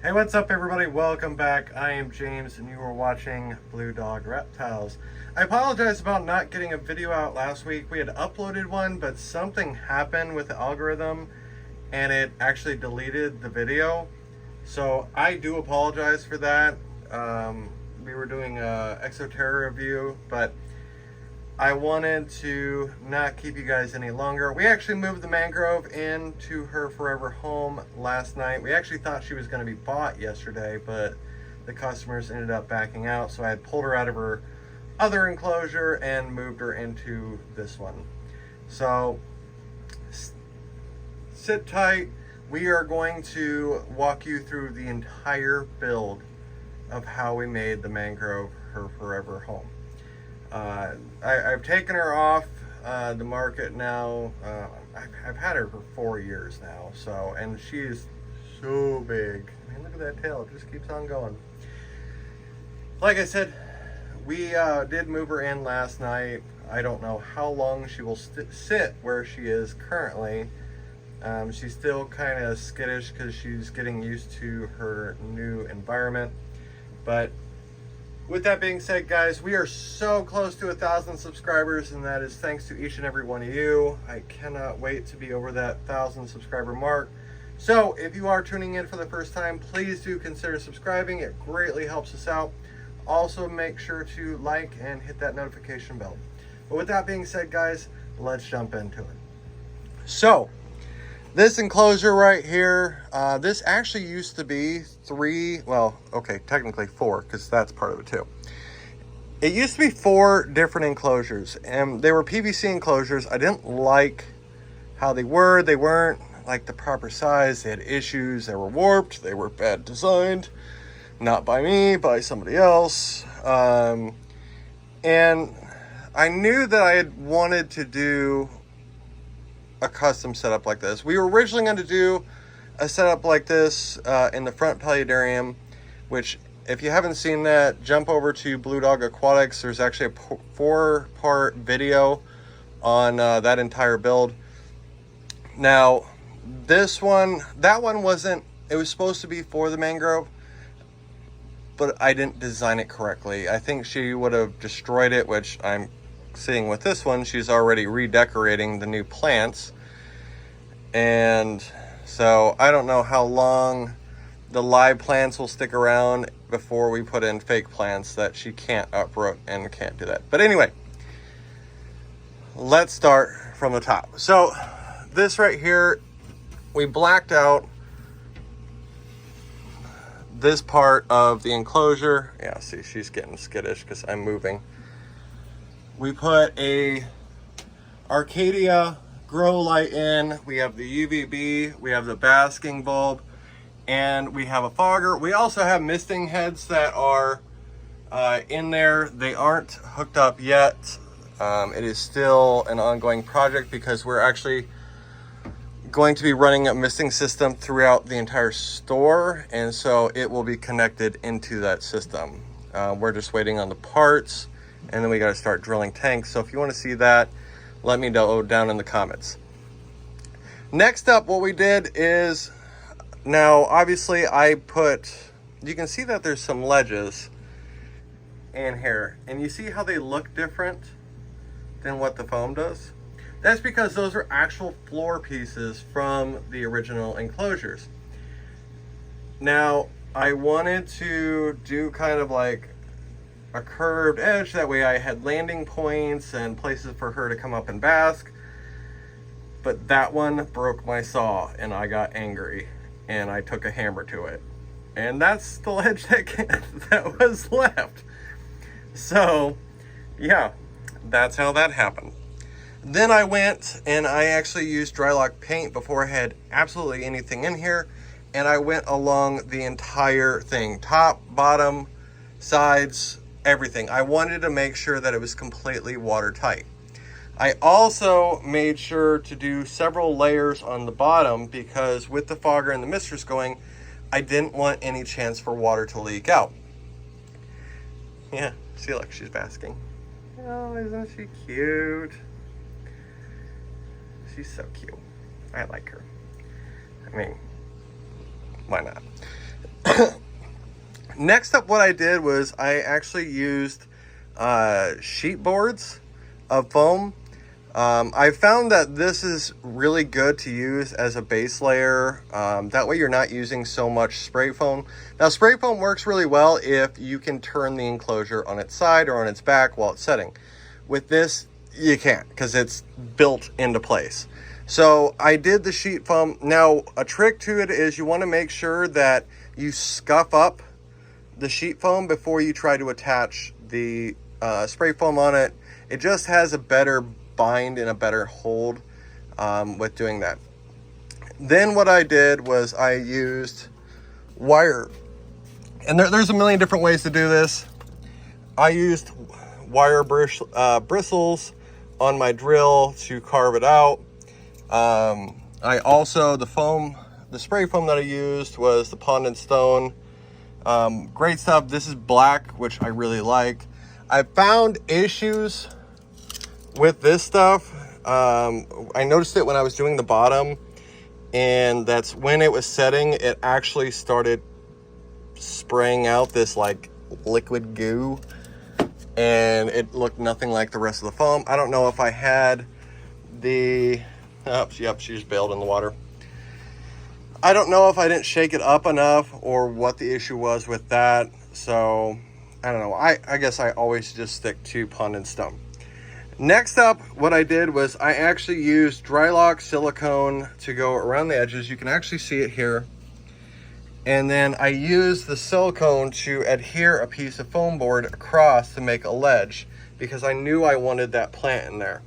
Hey, what's up everybody? Welcome back. I am James and you are watching Blue Dog Reptiles. I apologize about not getting a video out last week. We had uploaded one, but something happened with the algorithm and it actually deleted the video. So I do apologize for that. We were doing a Exoterra review, but I wanted to not keep you guys any longer. We actually moved the Mangrove into her forever home last night. We actually thought she was going to be bought yesterday, but the customers ended up backing out. So I had pulled her out of her other enclosure and moved her into this one. So sit tight. We are going to walk you through the entire build of how we made the Mangrove her forever home. I've taken her off the market now. I've had her for 4 years now, so, and she is so big. I mean, look at that tail, it just keeps on going. Like I said, we did move her in last night. I don't know how long she will sit where she is currently. She's still kind of skittish because she's getting used to her new environment, but with that being said, guys, we are so close to 1,000 subscribers, and that is thanks to each and every one of you. I cannot wait to be over that 1,000 subscriber mark. So if you are tuning in for the first time, please do consider subscribing. It greatly helps us out. Also, make sure to like and hit that notification bell. But with that being said, guys, let's jump into it. So this enclosure right here, this actually used to be technically 4, because that's part of it too. It used to be 4 different enclosures, and they were PVC enclosures. I didn't like how they were. They weren't like the proper size. They had issues. They were warped. They were bad designed. Not by me, by somebody else. And I knew that I had wanted to do a custom setup like this. We were originally going to do a setup like this in the front paludarium, which if you haven't seen that, jump over to Blue Dog Aquatics. There's actually a 4-part video on that entire build. Now that one wasn't, it was supposed to be for the Mangrove, but I didn't design it correctly. I think she would have destroyed it, which I'm seeing with this one. She's already redecorating the new plants, and so I don't know how long the live plants will stick around before we put in fake plants that she can't uproot and can't do that. But anyway, let's start from the top. So this right here, we blacked out this part of the enclosure. Yeah, see, she's getting skittish because I'm moving. We put a Arcadia grow light in. We have the UVB, we have the basking bulb, and we have a fogger. We also have misting heads that are in there. They aren't hooked up yet. It is still an ongoing project because we're actually going to be running a misting system throughout the entire store, and so it will be connected into that system. We're just waiting on the parts, and then we got to start drilling tanks. So if you want to see that, let me know down in the comments. Next up, what we did is, now obviously you can see that there's some ledges in here, and you see how they look different than what the foam does? That's because those are actual floor pieces from the original enclosures. Now, I wanted to do kind of like a curved edge, that way I had landing points and places for her to come up and bask, but that one broke my saw and I got angry and I took a hammer to it, and that's the ledge that was left. So yeah, that's how that happened. Then I went and I actually used Drylock paint before I had absolutely anything in here, and I went along the entire thing, top, bottom, sides, everything. I wanted to make sure that it was completely watertight. I also made sure to do several layers on the bottom because with the fogger and the mistress going, I didn't want any chance for water to leak out. Yeah, see, look, she's basking. Oh, isn't she cute? She's so cute. I like her. I mean, why not? Next up, what I did was I actually used sheet boards of foam. I found that this is really good to use as a base layer. That way you're not using so much spray foam. Now, spray foam works really well if you can turn the enclosure on its side or on its back while it's setting. With this, you can't because it's built into place. So I did the sheet foam. Now, a trick to it is you want to make sure that you scuff up the sheet foam before you try to attach the spray foam on it. It just has a better bind and a better hold with doing that. Then what I did was I used wire, and there's a million different ways to do this. I used wire bristles on my drill to carve it out. I also, the spray foam that I used was the Pond and Stone. Great stuff. This is black, which I really like. I found issues with this stuff. I noticed it when I was doing the bottom, and that's when it was setting, it actually started spraying out this like liquid goo, and it looked nothing like the rest of the foam. I don't know if I had the, oh, yep, she just bailed in the water. I don't know if I didn't shake it up enough or what the issue was with that. So I don't know. I guess I always just stick to Pond and Stone. Next up, what I did was I actually used Drylock silicone to go around the edges. You can actually see it here. And then I used the silicone to adhere a piece of foam board across to make a ledge because I knew I wanted that plant in there.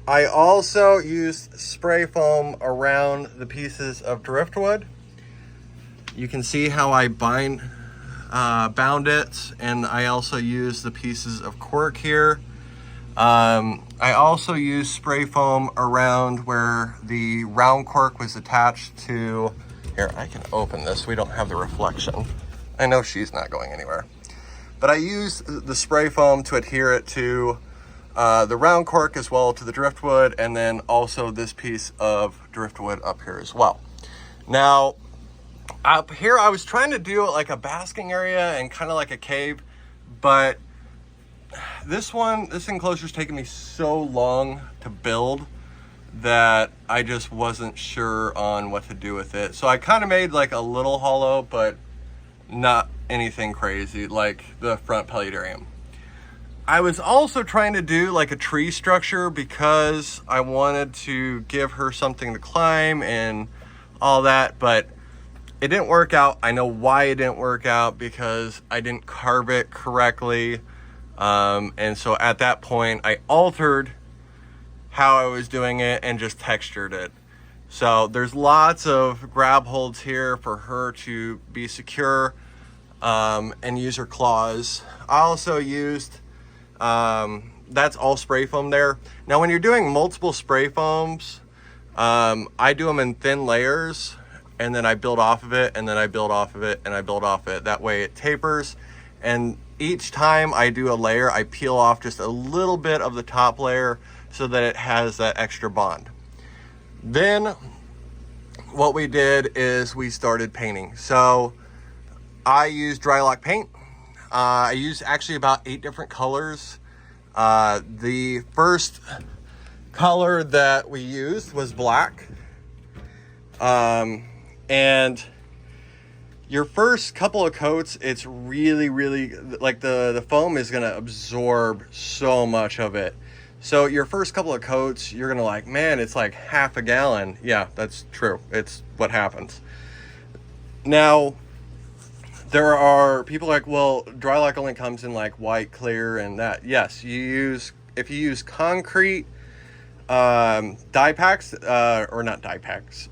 I also used spray foam around the pieces of driftwood. You can see how I bound it, and I also used the pieces of cork here. I also used spray foam around where the round cork was attached to. Here, I can open this. We don't have the reflection. I know she's not going anywhere. But I used the spray foam to adhere it to the round cork as well to the driftwood, and then also this piece of driftwood up here as well. Now, up here, I was trying to do like a basking area and kind of like a cave, but this enclosure is taking me so long to build that I just wasn't sure on what to do with it. So I kind of made like a little hollow, but not anything crazy like the front palliarium. I was also trying to do like a tree structure because I wanted to give her something to climb and all that, but it didn't work out. I know why it didn't work out, because I didn't carve it correctly. And so at that point I altered how I was doing it and just textured it. So there's lots of grab holds here for her to be secure and use her claws. I also used, that's all spray foam there. Now when you're doing multiple spray foams, I do them in thin layers, and then I build off of it, and then I build off of it, and I build off of it. That way it tapers, and each time I do a layer, I peel off just a little bit of the top layer so that it has that extra bond. Then what we did is we started painting. So I used Drylock paint. I used actually about 8 different colors. The first color that we used was black. And your first couple of coats, it's really, like the foam is gonna absorb so much of it. So your first couple of coats, you're gonna like, man, it's like half a gallon. Yeah, that's true. It's what happens. Now, there are people like, well, Drylock only comes in like white, clear, and that. Yes, if you use concrete dye packs, or not dye packs,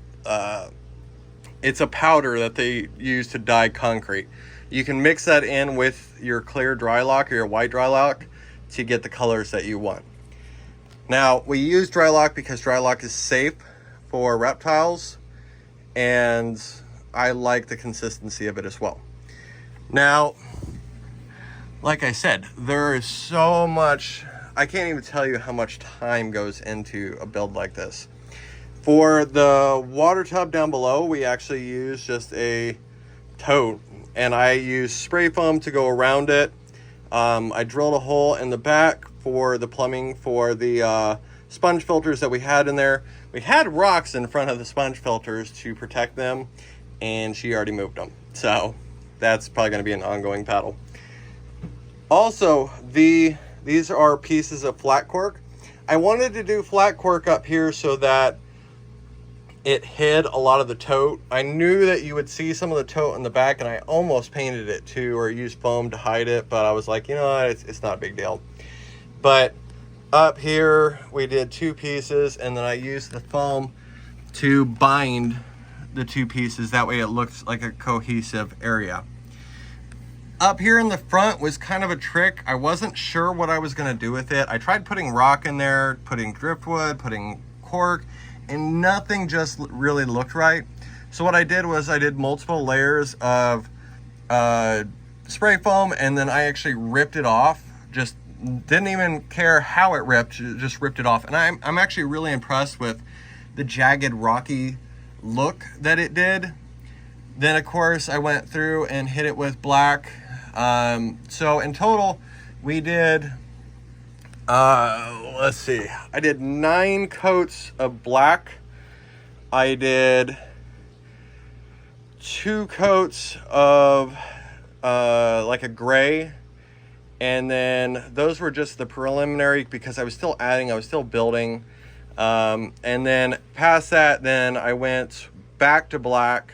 it's a powder that they use to dye concrete. You can mix that in with your clear Drylock or your white Drylock to get the colors that you want. Now, we use Drylock because Drylock is safe for reptiles, and I like the consistency of it as well. Now, like I said, there is so much, I can't even tell you how much time goes into a build like this. For the water tub down below, we actually use just a tote, and I used spray foam to go around it. I drilled a hole in the back for the plumbing for the sponge filters that we had in there. We had rocks in front of the sponge filters to protect them, and she already moved them. So that's probably going to be an ongoing paddle. Also, these are pieces of flat cork. I wanted to do flat cork up here so that it hid a lot of the tote. I knew that you would see some of the tote in the back, and I almost painted it too, or used foam to hide it, but I was like, you know what, it's not a big deal. But up here, we did 2 pieces, and then I used the foam to bind the 2 pieces. That way it looks like a cohesive area. Up here in the front was kind of a trick. I wasn't sure what I was gonna do with it. I tried putting rock in there, putting driftwood, putting cork, and nothing just really looked right. So what I did was I did multiple layers of spray foam, and then I actually ripped it off. Just didn't even care how it ripped, just ripped it off. And I'm actually really impressed with the jagged, rocky look that it did. Then of course I went through and hit it with black. So in total we did let's see, I did 9 coats of black. I did 2 coats of like a gray, and then those were just the preliminary because I was still adding, I was still building. And then past that, then I went back to black,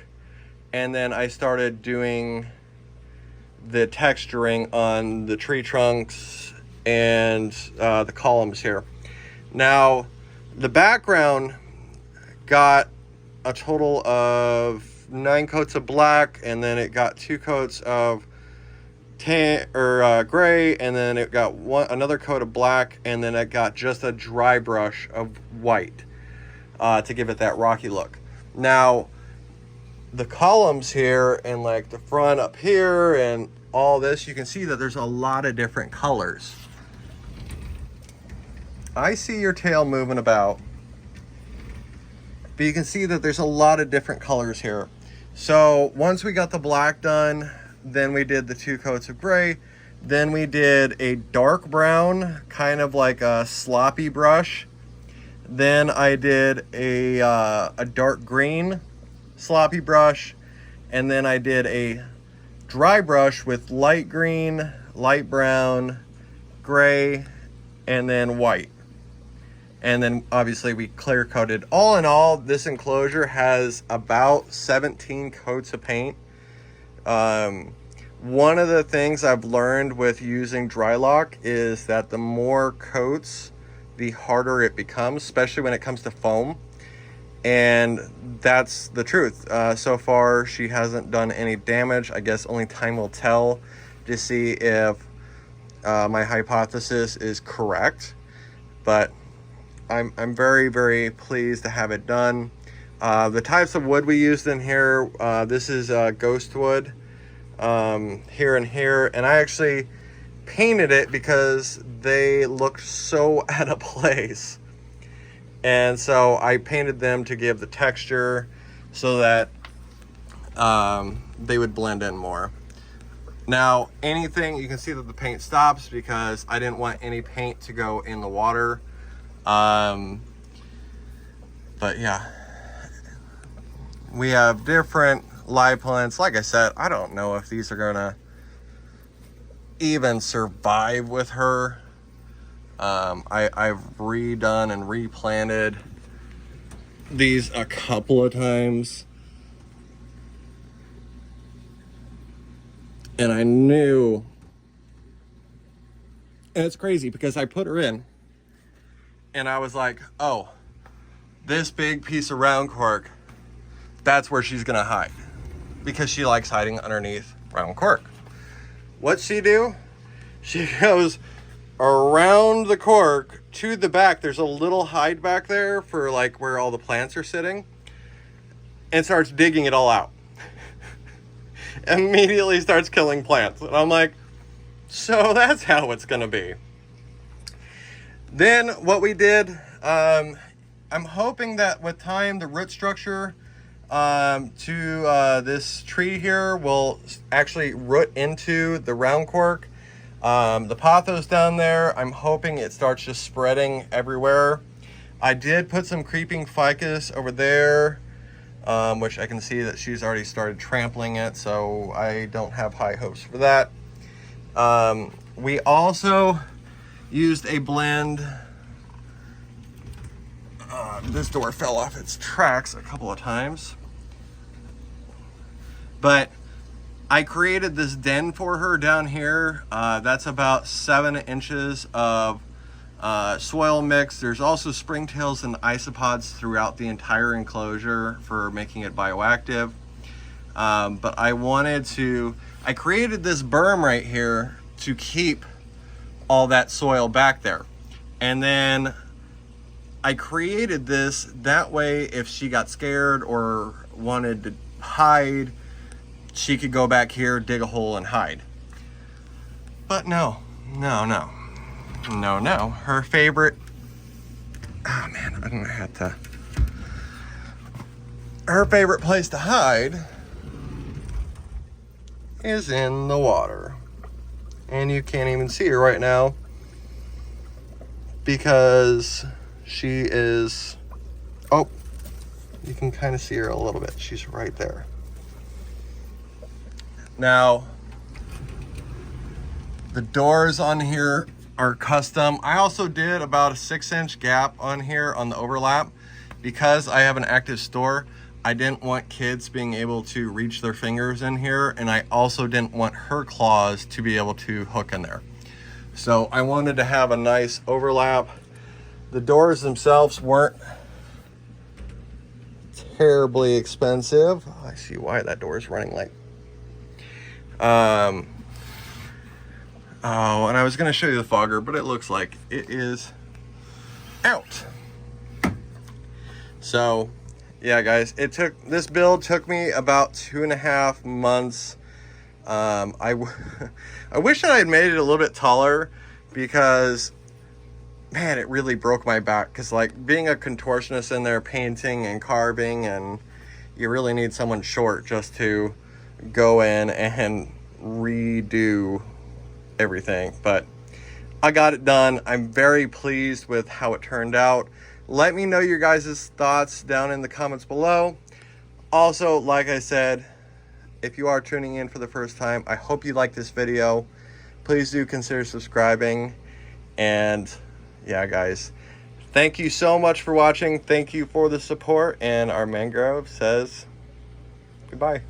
and then I started doing the texturing on the tree trunks and the columns here. Now the background got a total of 9 coats of black, and then it got 2 coats of gray, and then it got another coat of black, and then it got just a dry brush of white to give it that rocky look. Now the columns here and like the front up here and all this, you can see that there's a lot of different colors. I see your tail moving about, but you can see that there's a lot of different colors here. So once we got the black done, then we did the 2 coats of gray, then we did a dark brown, kind of like a sloppy brush. Then I did a dark green sloppy brush, and then I did a dry brush with light green, light brown, gray, and then white. And then obviously we clear coated. All in all, this enclosure has about 17 coats of paint. One of the things I've learned with using dry lock is that the more coats, the harder it becomes, especially when it comes to foam. And that's the truth. So far, she hasn't done any damage. I guess only time will tell to see if my hypothesis is correct. But I'm very, very pleased to have it done. The types of wood we used in here, this is ghost wood here and here. And I actually painted it because they looked so out of place. And so I painted them to give the texture so that they would blend in more. Now, anything, you can see that the paint stops because I didn't want any paint to go in the water. But yeah, we have different live plants. Like I said, I don't know if these are gonna even survive with her. I've redone and replanted these a couple of times, and I knew, and it's crazy because I put her in and I was like, oh, this big piece of round cork, that's where she's gonna hide, because she likes hiding underneath round cork. What's she do? She goes around the cork to the back. There's a little hide back there for like where all the plants are sitting, and starts digging it all out. Immediately starts killing plants. And I'm like, so that's how it's gonna be. Then what we did, I'm hoping that with time the root structure to this tree here will actually root into the round cork. The pothos down there, I'm hoping it starts just spreading everywhere. I did put some creeping ficus over there, which I can see that she's already started trampling it, so I don't have high hopes for that. We also used a blend. This door fell off its tracks a couple of times, but I created this den for her down here. That's about 7 inches of soil mix. There's also springtails and isopods throughout the entire enclosure for making it bioactive. But I created this berm right here to keep all that soil back there. And then I created this that way if she got scared or wanted to hide, she could go back here, dig a hole and hide. But no. Her favorite, oh man, I don't know how to. Her favorite place to hide is in the water. And you can't even see her right now because she is, oh, you can kind of see her a little bit. She's right there. Now, the doors on here are custom. I also did about a 6-inch gap on here on the overlap because I have an active store. I didn't want kids being able to reach their fingers in here, and I also didn't want her claws to be able to hook in there. So I wanted to have a nice overlap. The doors themselves weren't terribly expensive. I see why that door is running like. Oh, and I was gonna show you the fogger, but it looks like it is out. So yeah, guys, this build took me about 2.5 months. I wish that I had made it a little bit taller because, man, it really broke my back. Because like being a contortionist in there, painting and carving, and you really need someone short just to go in and redo everything. But I got it done. I'm very pleased with how it turned out. Let me know your guys' thoughts down in the comments below. Also, like I said, if you are tuning in for the first time, I hope you like this video. Please do consider subscribing. And yeah, guys, thank you so much for watching. Thank you for the support. And our Mangrove says goodbye.